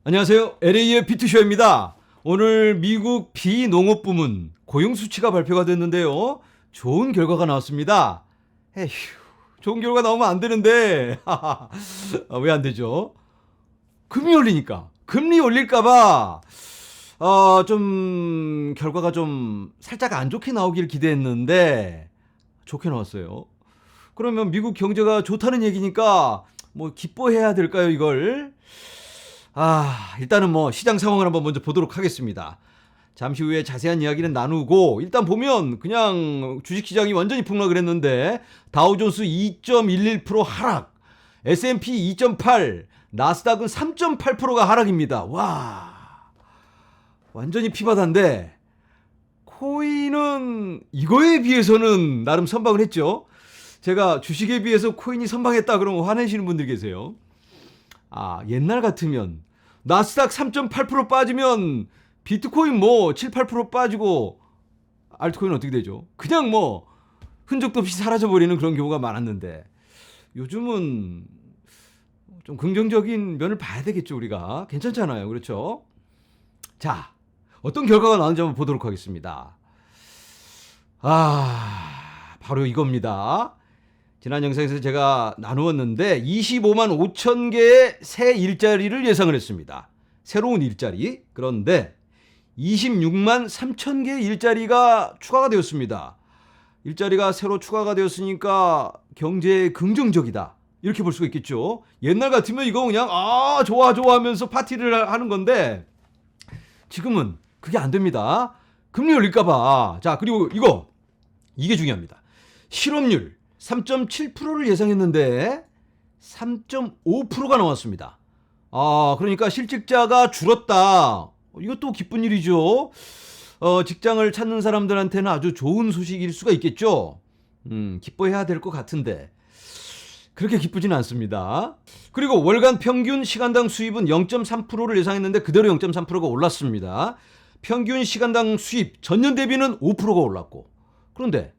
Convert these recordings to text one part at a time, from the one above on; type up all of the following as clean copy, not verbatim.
안녕하세요. LA의 비투쇼입니다. 오늘 미국 비농업 부문 고용 수치가 발표가 됐는데요. 좋은 결과가 나왔습니다. 에휴, 좋은 결과 나오면 안 되는데 왜 안 되죠? 금리 올리니까. 금리 올릴까봐 좀 결과가 좀 살짝 안 좋게 나오길 기대했는데 좋게 나왔어요. 그러면 미국 경제가 좋다는 얘기니까 뭐 기뻐해야 될까요, 이걸? 일단은 뭐 시장 상황을 한번 먼저 보도록 하겠습니다. 잠시 후에 자세한 이야기는 나누고 일단 보면 그냥 주식시장이 완전히 폭락을 했는데 다우존스 2.11% 하락, S&P 2.8, 나스닥은 3.8%가 하락입니다. 와, 완전히 피바다인데 코인은 이거에 비해서는 나름 선방을 했죠. 제가 주식에 비해서 코인이 선방했다 그러면 화내시는 분들 계세요. 옛날 같으면 나스닥 3.8% 빠지면 비트코인 뭐 7, 8% 빠지고 알트코인 어떻게 되죠? 그냥 뭐 흔적도 없이 사라져버리는 그런 경우가 많았는데 요즘은 좀 긍정적인 면을 봐야 되겠죠, 우리가. 괜찮잖아요. 그렇죠? 자, 어떤 결과가 나오는지 한번 보도록 하겠습니다. 바로 이겁니다. 지난 영상에서 제가 나누었는데 25만 5천 개의 새 일자리를 예상을 했습니다. 새로운 일자리. 그런데 26만 3천 개의 일자리가 추가가 되었습니다. 일자리가 새로 추가가 되었으니까 경제에 긍정적이다. 이렇게 볼 수가 있겠죠. 옛날 같으면 이거 그냥 좋아 하면서 파티를 하는 건데 지금은 그게 안 됩니다. 금리 올릴까 봐. 자, 그리고 이게 중요합니다. 실업률 3.7%를 예상했는데 3.5%가 나왔습니다. 그러니까 실직자가 줄었다. 이것도 기쁜 일이죠. 직장을 찾는 사람들한테는 아주 좋은 소식일 수가 있겠죠. 기뻐해야 될 것 같은데 그렇게 기쁘지는 않습니다. 그리고 월간 평균 시간당 수입은 0.3%를 예상했는데 그대로 0.3%가 올랐습니다. 평균 시간당 수입 전년 대비는 5%가 올랐고, 그런데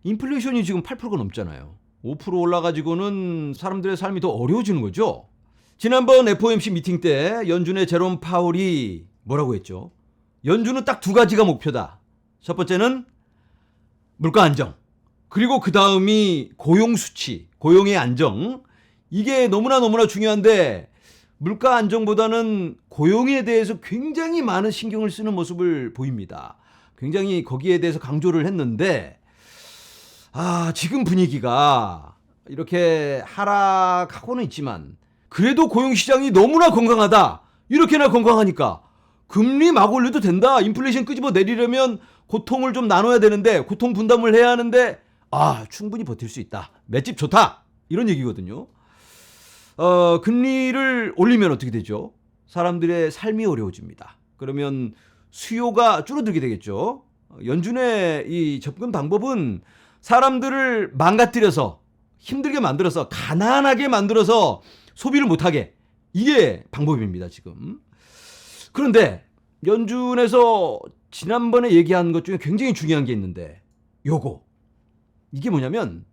인플레이션이 지금 8%가 넘잖아요. 5% 올라가지고는 사람들의 삶이 더 어려워지는 거죠. 지난번 FOMC 미팅 때 연준의 제롬 파월이 뭐라고 했죠? 연준은 딱 두 가지가 목표다. 첫 번째는 물가 안정, 그리고 그 다음이 고용 수치, 고용의 안정. 이게 너무나 중요한데 물가 안정보다는 고용에 대해서 굉장히 많은 신경을 쓰는 모습을 보입니다. 굉장히 거기에 대해서 강조를 했는데 지금 분위기가 이렇게 하락하고는 있지만 그래도 고용시장이 너무나 건강하다. 이렇게나 건강하니까 금리 막 올려도 된다. 인플레이션 끄집어 내리려면 고통을 좀 나눠야 되는데 고통 분담을 해야 하는데 충분히 버틸 수 있다. 맷집 좋다. 이런 얘기거든요. 금리를 올리면 어떻게 되죠? 사람들의 삶이 어려워집니다. 그러면 수요가 줄어들게 되겠죠. 연준의 이 접근 방법은 사람들을 망가뜨려서 힘들게 만들어서 가난하게 만들어서 소비를 못하게, 이게 방법입니다 지금. 그런데 연준에서 지난번에 얘기한 것 중에 굉장히 중요한 게 있는데 이게 뭐냐면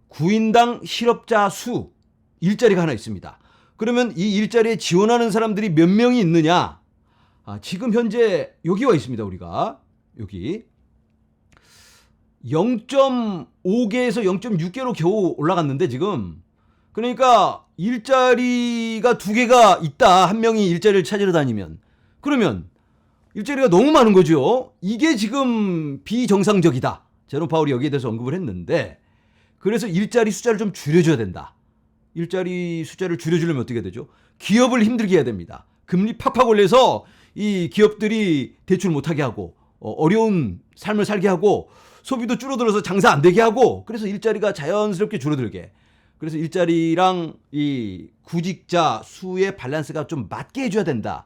9인당 실업자 수 일자리가 하나 있습니다. 그러면 이 일자리에 지원하는 사람들이 몇 명이 있느냐? 지금 현재 여기 와 있습니다. 우리가 여기 0.5개에서 0.6개로 겨우 올라갔는데 지금, 그러니까 일자리가 두 개가 있다. 한 명이 일자리를 찾으러 다니면. 그러면 일자리가 너무 많은 거죠. 이게 지금 비정상적이다. 제롬 파월이 여기에 대해서 언급을 했는데, 그래서 일자리 숫자를 좀 줄여줘야 된다. 일자리 숫자를 줄여주려면 어떻게 되죠? 기업을 힘들게 해야 됩니다. 금리 팍팍 올려서 이 기업들이 대출 못하게 하고 어려운 삶을 살게 하고 소비도 줄어들어서 장사 안 되게 하고, 그래서 일자리가 자연스럽게 줄어들게. 그래서 일자리랑 이 구직자 수의 밸런스가 좀 맞게 해줘야 된다.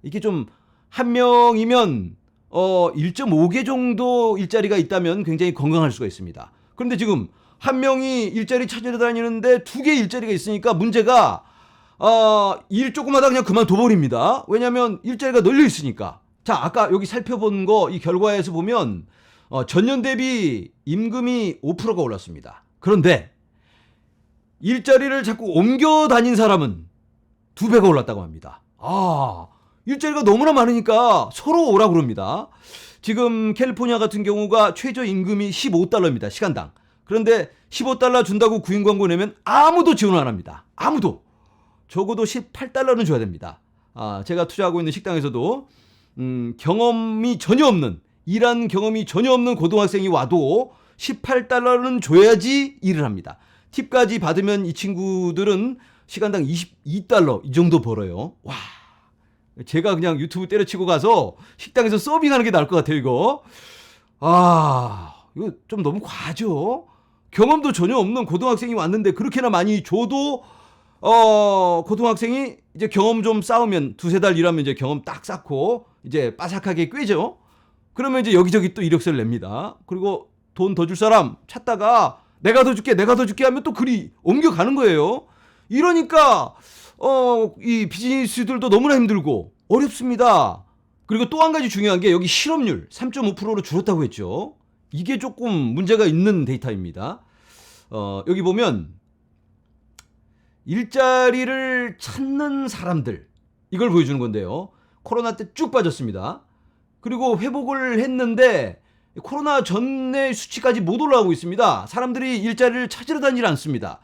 이게 좀 한 명이면 1.5개 정도 일자리가 있다면 굉장히 건강할 수가 있습니다. 그런데 지금 한 명이 일자리 찾으러 다니는데 두 개의 일자리가 있으니까 문제가 일 조금 하다 그냥 그만둬버립니다. 왜냐하면 일자리가 널려 있으니까. 자, 아까 여기 살펴본 거 이 결과에서 보면 전년 대비 임금이 5%가 올랐습니다. 그런데 일자리를 자꾸 옮겨 다닌 사람은 2배가 올랐다고 합니다. 일자리가 너무나 많으니까 서로 오라고 그럽니다. 지금 캘리포니아 같은 경우가 최저임금이 $15입니다. 시간당. 그런데 $15 준다고 구인 광고 내면 아무도 지원 안 합니다. 아무도. 적어도 $18는 줘야 됩니다. 제가 투자하고 있는 식당에서도 경험이 전혀 없는, 일한 경험이 전혀 없는 고등학생이 와도 $18는 줘야지 일을 합니다. 팁까지 받으면 이 친구들은 시간당 $22 이 정도 벌어요. 와, 제가 그냥 유튜브 때려치고 가서 식당에서 서빙하는 게 나을 것 같아요, 이거. 이거 좀 너무 과하죠? 경험도 전혀 없는 고등학생이 왔는데 그렇게나 많이 줘도, 고등학생이 이제 경험 좀 쌓으면 두세 달 일하면 이제 경험 딱 쌓고 이제 빠삭하게 꿰죠? 그러면 이제 여기저기 또 이력서를 냅니다. 그리고 돈 더 줄 사람 찾다가 내가 더 줄게 하면 또 그리 옮겨가는 거예요. 이러니까 이 비즈니스들도 너무나 힘들고 어렵습니다. 그리고 또 한 가지 중요한 게 여기 실업률 3.5%로 줄었다고 했죠. 이게 조금 문제가 있는 데이터입니다. 여기 보면 일자리를 찾는 사람들, 이걸 보여주는 건데요. 코로나 때 쭉 빠졌습니다. 그리고 회복을 했는데 코로나 전의 수치까지 못 올라가고 있습니다. 사람들이 일자리를 찾으러 다니지 않습니다.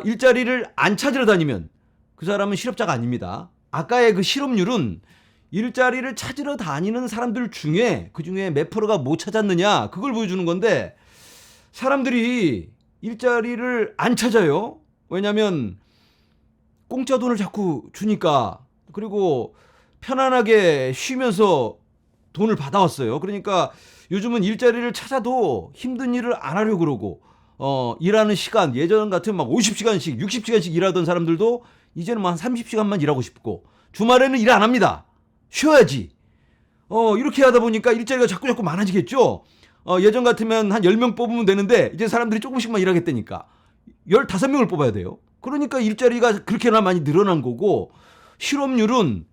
일자리를 안 찾으러 다니면 그 사람은 실업자가 아닙니다. 아까의 그 실업률은 일자리를 찾으러 다니는 사람들 중에 그 중에 몇 프로가 못 찾았느냐, 그걸 보여주는 건데 사람들이 일자리를 안 찾아요. 왜냐하면 공짜 돈을 자꾸 주니까. 그리고 편안하게 쉬면서 돈을 받아왔어요. 그러니까 요즘은 일자리를 찾아도 힘든 일을 안 하려고 그러고, 일하는 시간, 예전 같은 막 50시간씩, 60시간씩 일하던 사람들도 이제는 한 30시간만 일하고 싶고, 주말에는 일 안 합니다. 쉬어야지. 이렇게 하다 보니까 일자리가 자꾸 많아지겠죠? 예전 같으면 한 10명 뽑으면 되는데, 이제 사람들이 조금씩만 일하겠다니까 15명을 뽑아야 돼요. 그러니까 일자리가 그렇게나 많이 늘어난 거고, 실업률은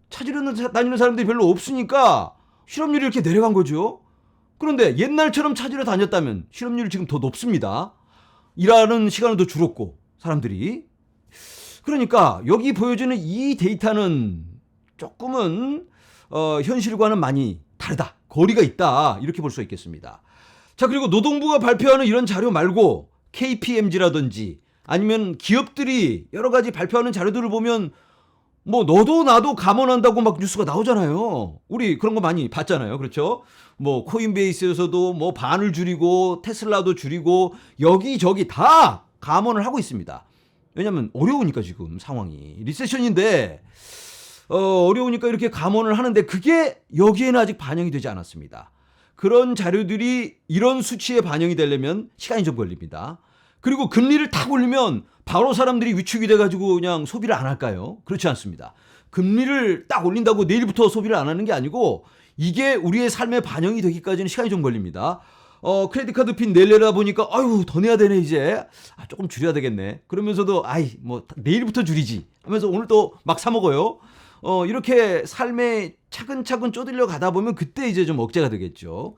찾으러 다니는 사람들이 별로 없으니까 실업률이 이렇게 내려간 거죠. 그런데 옛날처럼 찾으러 다녔다면 실업률이 지금 더 높습니다. 일하는 시간은 더 줄었고, 사람들이. 그러니까 여기 보여주는 이 데이터는 조금은 현실과는 많이 다르다, 거리가 있다, 이렇게 볼 수 있겠습니다. 자, 그리고 노동부가 발표하는 이런 자료 말고 KPMG라든지 아니면 기업들이 여러 가지 발표하는 자료들을 보면 뭐 너도 나도 감원한다고 막 뉴스가 나오잖아요. 우리 그런 거 많이 봤잖아요. 그렇죠? 뭐 코인베이스에서도 뭐 반을 줄이고 테슬라도 줄이고 여기저기 다 감원을 하고 있습니다. 왜냐면 어려우니까, 지금 상황이 리세션인데 어려우니까 이렇게 감원을 하는데 그게 여기에는 아직 반영이 되지 않았습니다. 그런 자료들이 이런 수치에 반영이 되려면 시간이 좀 걸립니다. 그리고 금리를 탁 올리면 바로 사람들이 위축이 돼가지고 그냥 소비를 안 할까요? 그렇지 않습니다. 금리를 딱 올린다고 내일부터 소비를 안 하는 게 아니고 이게 우리의 삶에 반영이 되기까지는 시간이 좀 걸립니다. 크레딧 카드 핀 내려다 보니까 아유 더 내야 되네, 이제 조금 줄여야 되겠네. 그러면서도 뭐 내일부터 줄이지 하면서 오늘 또 막 사 먹어요. 이렇게 삶에 차근차근 쪼들려 가다 보면 그때 이제 좀 억제가 되겠죠.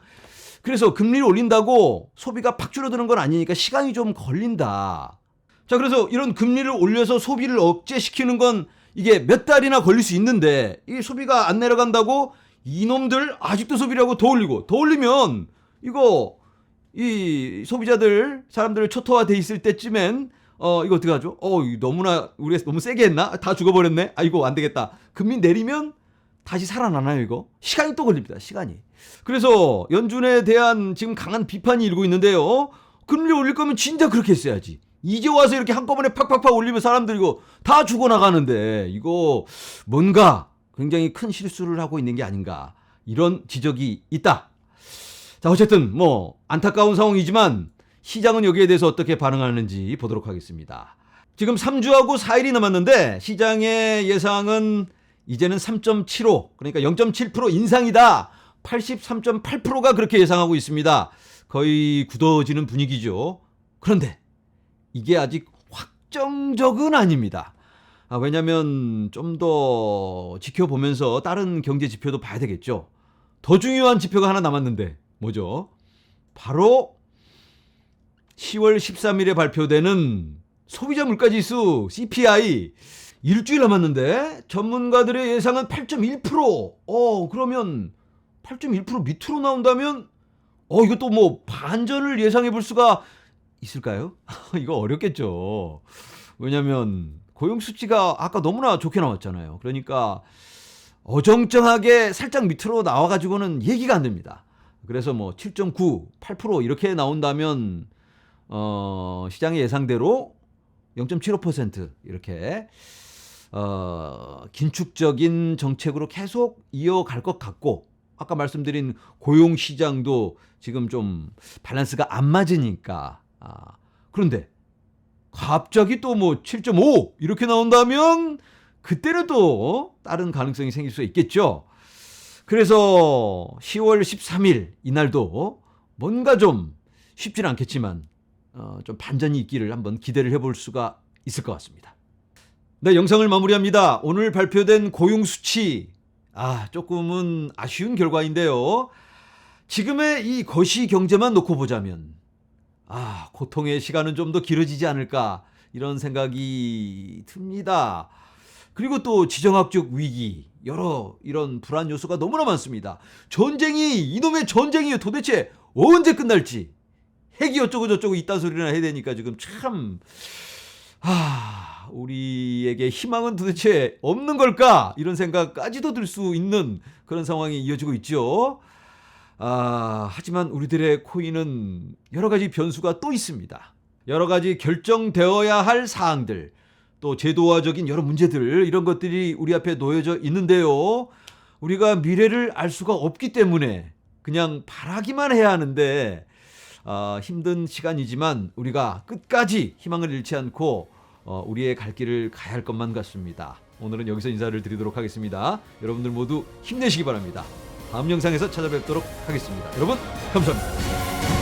그래서 금리를 올린다고 소비가 팍 줄어드는 건 아니니까 시간이 좀 걸린다. 자, 그래서 이런 금리를 올려서 소비를 억제시키는 건 이게 몇 달이나 걸릴 수 있는데, 이 소비가 안 내려간다고 이놈들 아직도 소비를 하고 더 올리면 이거 이 소비자들, 사람들 초토화돼 있을 때쯤엔 이거 어떻게 하죠? 너무나 우리가 너무 세게 했나? 다 죽어버렸네. 이거 안 되겠다. 금리 내리면 다시 살아나나요, 이거? 시간이 또 걸립니다, 시간이. 그래서 연준에 대한 지금 강한 비판이 일고 있는데요. 금리 올릴 거면 진짜 그렇게 했어야지. 이제 와서 이렇게 한꺼번에 팍팍팍 올리면 사람들 이거 다 죽어나가는데, 이거 뭔가 굉장히 큰 실수를 하고 있는 게 아닌가, 이런 지적이 있다. 자, 어쨌든 뭐 안타까운 상황이지만 시장은 여기에 대해서 어떻게 반응하는지 보도록 하겠습니다. 지금 3주하고 4일이 남았는데 시장의 예상은 이제는 3.75, 그러니까 0.7% 인상이다. 83.8%가 그렇게 예상하고 있습니다. 거의 굳어지는 분위기죠. 그런데 이게 아직 확정적은 아닙니다. 왜냐하면 좀 더 지켜보면서 다른 경제 지표도 봐야 되겠죠. 더 중요한 지표가 하나 남았는데 뭐죠? 바로 10월 13일에 발표되는 소비자 물가지수 CPI, 일주일 남았는데 전문가들의 예상은 8.1%. 그러면 8.1% 밑으로 나온다면 이것도 뭐 반전을 예상해 볼 수가 있을까요? 이거 어렵겠죠. 왜냐면 고용 수치가 아까 너무나 좋게 나왔잖아요. 그러니까 어정쩡하게 살짝 밑으로 나와가지고는 얘기가 안 됩니다. 그래서 뭐 7.9, 8% 이렇게 나온다면 시장의 예상대로 0.75% 이렇게 긴축적인 정책으로 계속 이어갈 것 같고, 아까 말씀드린 고용 시장도 지금 좀 밸런스가 안 맞으니까. 그런데 갑자기 또 뭐 7.5 이렇게 나온다면 그때는 또 다른 가능성이 생길 수 있겠죠. 그래서 10월 13일 이날도 뭔가 좀 쉽지는 않겠지만 좀 반전이 있기를 한번 기대를 해볼 수가 있을 것 같습니다. 네, 영상을 마무리합니다. 오늘 발표된 고용 수치, 조금은 아쉬운 결과인데요. 지금의 이 거시 경제만 놓고 보자면 고통의 시간은 좀 더 길어지지 않을까, 이런 생각이 듭니다. 그리고 또 지정학적 위기, 여러 이런 불안 요소가 너무나 많습니다. 전쟁이, 이놈의 전쟁이 도대체 언제 끝날지, 핵이 어쩌고 저쩌고 이딴 소리나 해야 되니까 지금 참 우리에게 희망은 도대체 없는 걸까, 이런 생각까지도 들 수 있는 그런 상황이 이어지고 있죠. 하지만 우리들의 코인은 여러 가지 변수가 또 있습니다. 여러 가지 결정되어야 할 사항들, 또 제도화적인 여러 문제들, 이런 것들이 우리 앞에 놓여져 있는데요. 우리가 미래를 알 수가 없기 때문에 그냥 바라기만 해야 하는데, 힘든 시간이지만 우리가 끝까지 희망을 잃지 않고 우리의 갈 길을 가야 할 것만 같습니다. 오늘은 여기서 인사를 드리도록 하겠습니다. 여러분들 모두 힘내시기 바랍니다. 다음 영상에서 찾아뵙도록 하겠습니다. 여러분, 감사합니다.